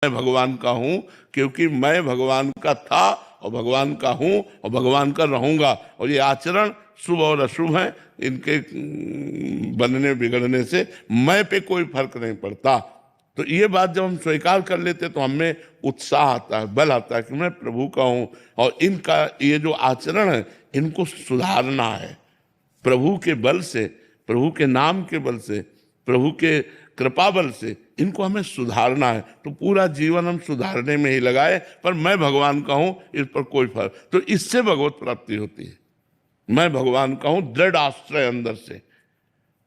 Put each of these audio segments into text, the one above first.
मैं भगवान का हूं, क्योंकि मैं भगवान का था और भगवान का हूं और भगवान का रहूंगा। और ये आचरण शुभ और अशुभ है, इनके बनने बिगड़ने से मैं पे कोई फर्क नहीं पड़ता। तो ये बात जब हम स्वीकार कर लेते तो हमें उत्साह आता है, बल आता है कि मैं प्रभु का हूं और इनका ये जो आचरण है इनको सुधारना है। प्रभु के बल से, प्रभु के नाम के बल से, प्रभु के कृपा बल से इनको हमें सुधारना है। तो पूरा जीवन हम सुधारने में ही लगाए, पर मैं भगवान का हूं इस पर कोई फर्क, तो इससे भगवत प्राप्ति होती है। मैं भगवान का हूं, दृढ़ आश्रय अंदर से।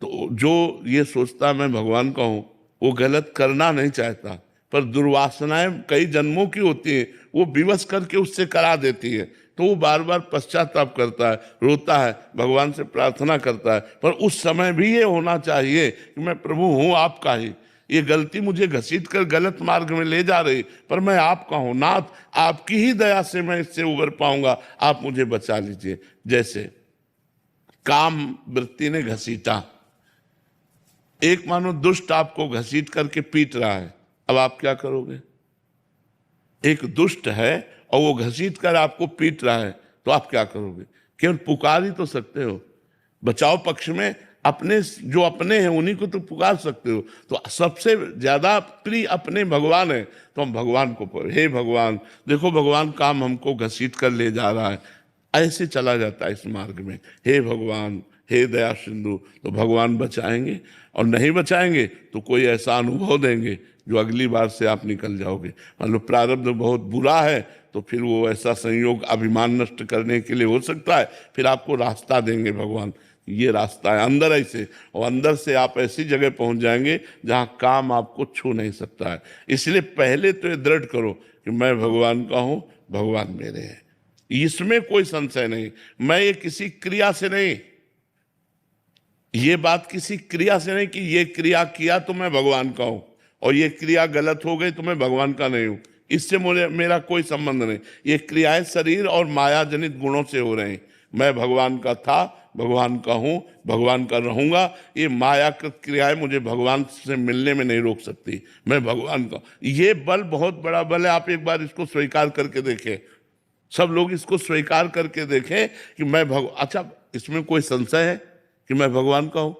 तो जो ये सोचता मैं भगवान का हूं वो गलत करना नहीं चाहता, पर दुर्वासनाएं कई जन्मों की होती है, वो विवश करके उससे करा देती है। तो वो बार बार पश्चाताप करता है, रोता है, भगवान से प्रार्थना करता है, पर उस समय भी ये होना चाहिए कि मैं प्रभु हूं आपका ही, ये गलती मुझे घसीट कर गलत मार्ग में ले जा रही, पर मैं आपका हूं नाथ, आपकी ही दया से मैं इससे उबर पाऊंगा, आप मुझे बचा लीजिए। जैसे काम वृत्ति ने घसीटा, एक मानो दुष्ट आपको घसीट करके पीट रहा है, अब आप क्या करोगे? एक दुष्ट है और वो घसीट कर आपको पीट रहा है, तो आप क्या करोगे? केवल पुकार ही तो सकते हो। बचाव पक्ष में अपने जो अपने हैं उन्हीं को तो पुकार सकते हो। तो सबसे ज्यादा प्रिय अपने भगवान है, तो हम भगवान को, हे भगवान देखो भगवान काम हमको घसीट कर ले जा रहा है, ऐसे चला जाता है इस मार्ग में, हे भगवान हे दया सिंधु, तो भगवान बचाएंगे, और नहीं बचाएंगे तो कोई ऐसा अनुभव देंगे जो अगली बार से आप निकल जाओगे। मान लो प्रारब्ध बहुत बुरा है तो फिर वो ऐसा संयोग अभिमान नष्ट करने के लिए हो सकता है, फिर आपको रास्ता देंगे भगवान, ये रास्ता है अंदर ऐसे, और अंदर से आप ऐसी जगह पहुंच जाएंगे जहां काम आपको छू नहीं सकता है। इसलिए पहले तो ये दृढ़ करो कि मैं भगवान का हूं, भगवान मेरे हैं, इसमें कोई संशय नहीं। मैं ये किसी क्रिया से नहीं, ये बात किसी क्रिया से नहीं कि ये क्रिया किया तो मैं भगवान का हूं और ये क्रिया गलत हो गई तो मैं भगवान का नहीं हूं, इससे मेरा कोई संबंध नहीं। ये क्रियाएं शरीर और माया जनित गुणों से हो रही। मैं भगवान का था, भगवान का हूं, भगवान का रहूंगा। ये मायाकृत क्रियाएं मुझे भगवान से मिलने में नहीं रोक सकती। मैं भगवान का, ये बल बहुत बड़ा बल है। आप एक बार इसको स्वीकार करके देखें, सब लोग इसको स्वीकार करके देखें कि मैं अच्छा, इसमें कोई संशय है कि मैं भगवान का हूं?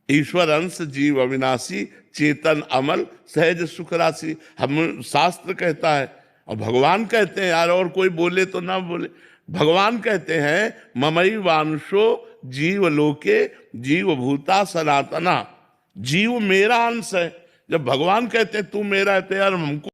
ईश्वर अंश जीव अविनाशी, चेतन अमल, सहज सुख राशि, हम शास्त्र कहता है। और भगवान कहते हैं, यार और कोई बोले तो ना बोले, भगवान कहते हैं ममई वांशो जीव लोके जीव भूता सनातना, जीव मेरा अंश है। जब भगवान कहते हैं तू मेरा है, तो यार हमको